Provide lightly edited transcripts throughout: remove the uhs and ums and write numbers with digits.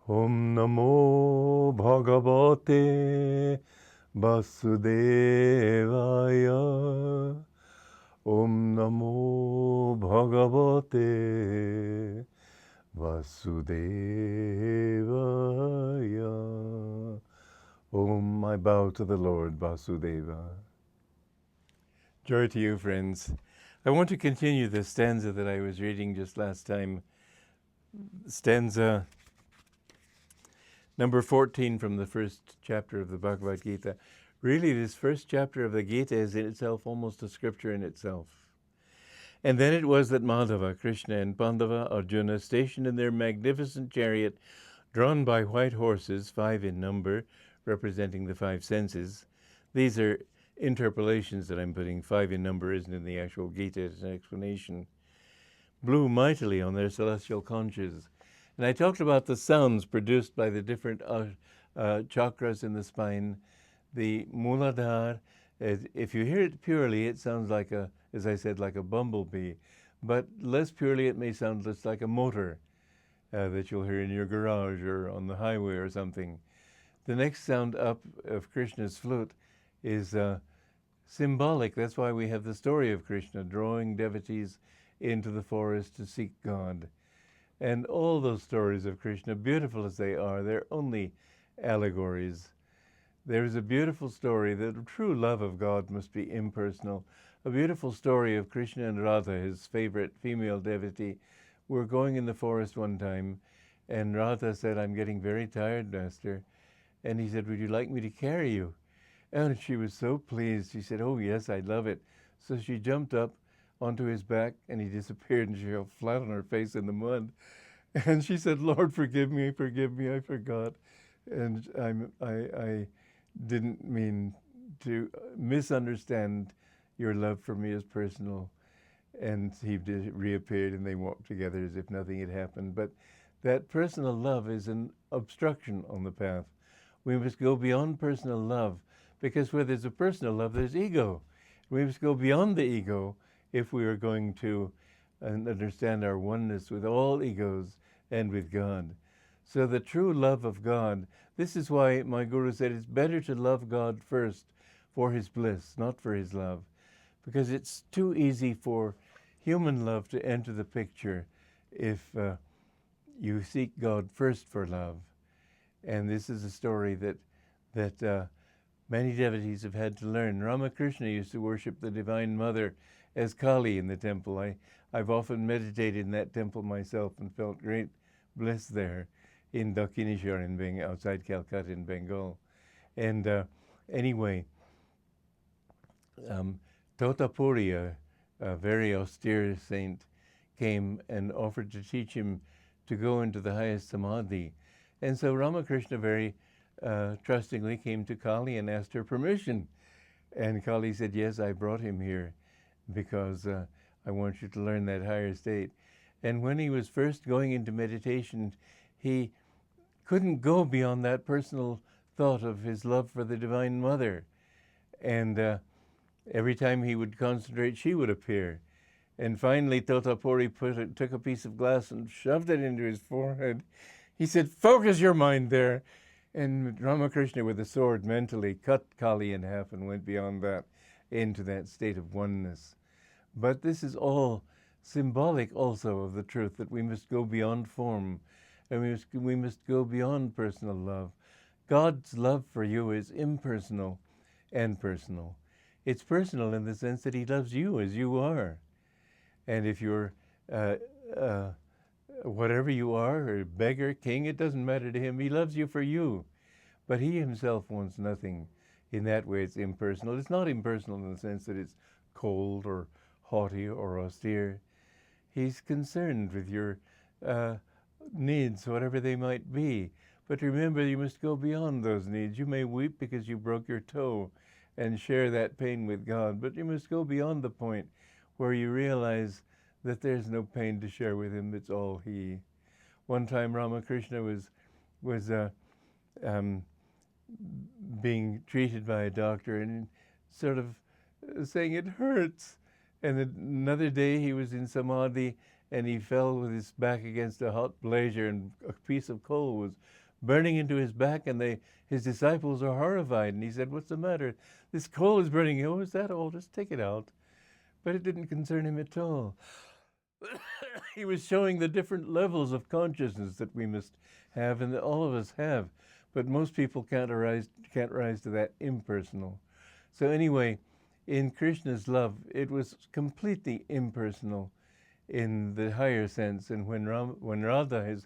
Om Namo Bhagavate Vasudevaya. Om Namo Bhagavate Vasudevaya. Om, I bow to the Lord Vasudeva. Joy to you, friends. I want to continue the stanza that I was reading just last time. Stanza number 14 from the first chapter of the Bhagavad Gita. Really, this first chapter of the Gita is in itself almost a scripture in itself. And then it was that Madhava, Krishna, and Pandava, Arjuna, stationed in their magnificent chariot, drawn by white horses, 5 in number, representing the 5 senses. These are interpolations that I'm putting. 5 in number isn't in the actual Gita, it's an explanation. Blew mightily on their celestial conches. And I talked about the sounds produced by the different chakras in the spine. The Muladhara, if you hear it purely, it sounds like as I said, like a bumblebee. But less purely, it may sound just like a motor that you'll hear in your garage or on the highway or something. The next sound up of Krishna's flute is symbolic. That's why we have the story of Krishna drawing devotees into the forest to seek God. And all those stories of Krishna, beautiful as they are, they're only allegories. There is a beautiful story that the true love of God must be impersonal. A beautiful story of Krishna and Radha, his favorite female devotee. We're going in the forest one time, and Radha said, "I'm getting very tired, Master." And he said, "Would you like me to carry you?" And she was so pleased. She said, "Oh, yes, I'd love it." So she jumped up onto his back, and he disappeared, and she fell flat on her face in the mud. And she said, "Lord, forgive me, I forgot." And I didn't mean to misunderstand your love for me as personal. And he reappeared, and they walked together as if nothing had happened. But that personal love is an obstruction on the path. We must go beyond personal love, because where there's a personal love, there's ego. We must go beyond the ego if we are going to understand our oneness with all egos and with God. So the true love of God, this is why my Guru said it's better to love God first for His bliss, not for His love, because it's too easy for human love to enter the picture if you seek God first for love. And this is a story that many devotees have had to learn. Ramakrishna used to worship the Divine Mother as Kali in the temple. I've often meditated in that temple myself and felt great bliss there in Dakshineshwar, in being outside Calcutta in Bengal. And anyway, Totapuri, a very austere saint, came and offered to teach him to go into the highest samadhi. And so Ramakrishna very trustingly came to Kali and asked her permission. And Kali said, "Yes, I brought him here because I want you to learn that higher state." And when he was first going into meditation, he couldn't go beyond that personal thought of his love for the Divine Mother. And every time he would concentrate, she would appear. And finally, Totapuri took a piece of glass and shoved it into his forehead. He said, "Focus your mind there." And Ramakrishna, with a sword, mentally cut Kali in half and went beyond that into that state of oneness. But this is all symbolic also of the truth that we must go beyond form, and we must go beyond personal love. God's love for you is impersonal and personal. It's personal in the sense that He loves you as you are. And if you're whatever you are, or beggar, king, it doesn't matter to Him. He loves you for you. But He Himself wants nothing. In that way, it's impersonal. It's not impersonal in the sense that it's cold or haughty or austere. He's concerned with your needs, whatever they might be. But remember, you must go beyond those needs. You may weep because you broke your toe and share that pain with God, but you must go beyond the point where you realize that there's no pain to share with Him. It's all He. One time Ramakrishna was being treated by a doctor and sort of saying, "It hurts." And another day he was in Samadhi and he fell with his back against a hot brazier and a piece of coal was burning into his back, and his disciples are horrified. And he said, "What's the matter? This coal is burning." "Oh, is that all? Just take it out." But it didn't concern him at all. He was showing the different levels of consciousness that we must have and that all of us have. But most people can't rise to that impersonal. So anyway, in Krishna's love, it was completely impersonal in the higher sense. And when Radha,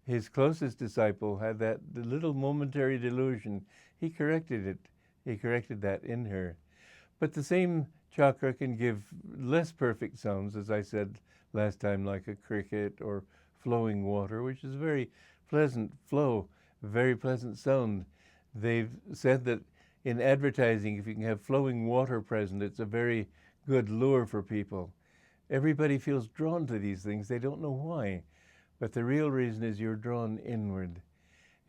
his closest disciple, had the little momentary delusion, he corrected it. He corrected that in her. But the same chakra can give less perfect sounds, as I said last time, like a cricket or flowing water, which is a very pleasant flow, a very pleasant sound. They've said that in advertising, if you can have flowing water present, it's a very good lure for people. Everybody feels drawn to these things. They don't know why. But the real reason is you're drawn inward.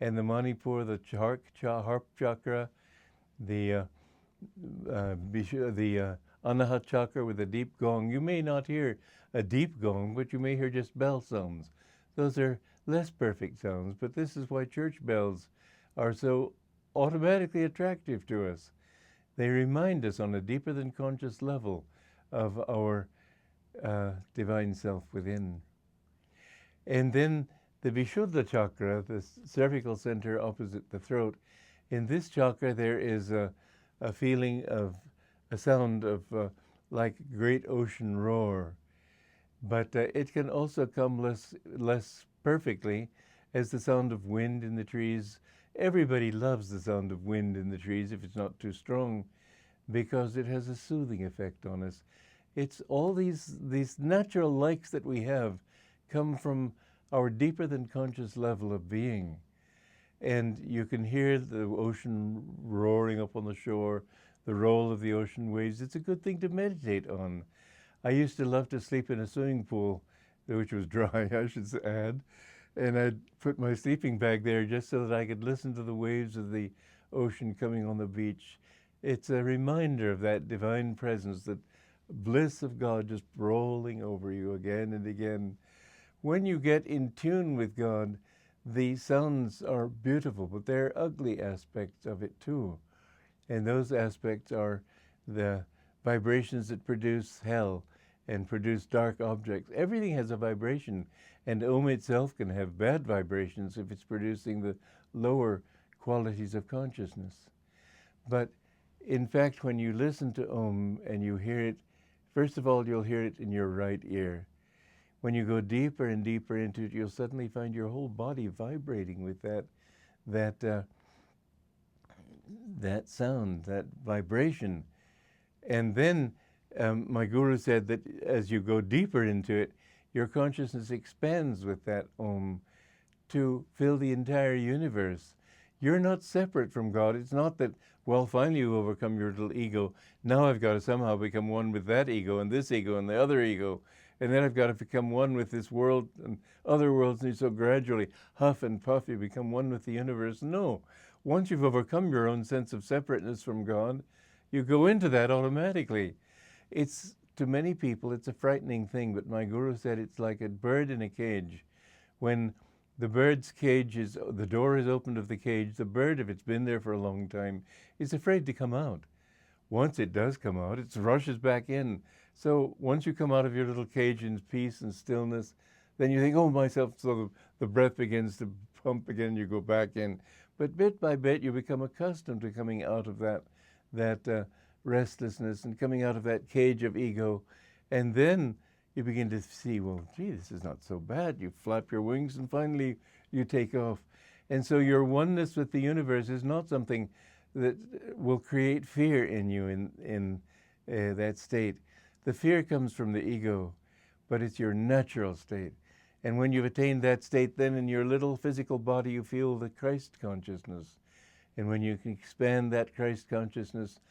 And the Manipur, the harp chakra, the Anahat chakra with a deep gong. You may not hear a deep gong, but you may hear just bell sounds. Those are less perfect sounds, but this is why church bells are so automatically attractive to us. They remind us on a deeper than conscious level of our divine self within. And then the Vishuddha chakra, the cervical center opposite the throat, in this chakra there is a feeling of a sound of like great ocean roar. But it can also come less perfectly as the sound of wind in the trees. Everybody loves the sound of wind in the trees if it's not too strong, because it has a soothing effect on us. It's all these natural likes that we have come from our deeper than conscious level of being. And you can hear the ocean roaring up on the shore, the roll of the ocean waves. It's a good thing to meditate on. I used to love to sleep in a swimming pool, which was dry, I should add, and I'd put my sleeping bag there just so that I could listen to the waves of the ocean coming on the beach. It's a reminder of that divine presence, that bliss of God just rolling over you again and again. When you get in tune with God, the sounds are beautiful, but there are ugly aspects of it too. And those aspects are the vibrations that produce hell and produce dark objects. Everything has a vibration, and Om itself can have bad vibrations if it's producing the lower qualities of consciousness. But in fact, when you listen to Om and you hear it, first of all, you'll hear it in your right ear. When you go deeper and deeper into it, you'll suddenly find your whole body vibrating with that sound, that vibration. And then my guru said that as you go deeper into it, your consciousness expands with that Om to fill the entire universe. You're not separate from God. It's not that, well, finally you overcome your little ego. Now I've got to somehow become one with that ego and this ego and the other ego. And then I've got to become one with this world and other worlds. And so gradually, huff and puff, you become one with the universe. No. Once you've overcome your own sense of separateness from God, you go into that automatically. It's, to many people, it's a frightening thing, but my guru said it's like a bird in a cage. When the bird's cage the door is opened of the cage, the bird, if it's been there for a long time, is afraid to come out. Once it does come out, it rushes back in. So once you come out of your little cage in peace and stillness, then you think, oh, myself, so the breath begins to pump again, you go back in. But bit by bit, you become accustomed to coming out of that restlessness and coming out of that cage of ego. And then you begin to see, well, gee, this is not so bad. You flap your wings and finally you take off. And so your oneness with the universe is not something that will create fear in you in that state. The fear comes from the ego, but it's your natural state. And when you've attained that state, then in your little physical body, you feel the Christ consciousness. And when you can expand that Christ consciousness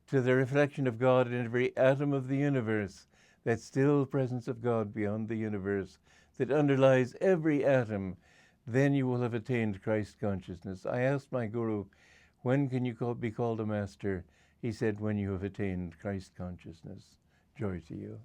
to the reflection of God in every atom of the universe, that still presence of God beyond the universe that underlies every atom, then you will have attained Christ consciousness. I asked my guru, when can you be called a master? He said, when you have attained Christ consciousness. Joy to you.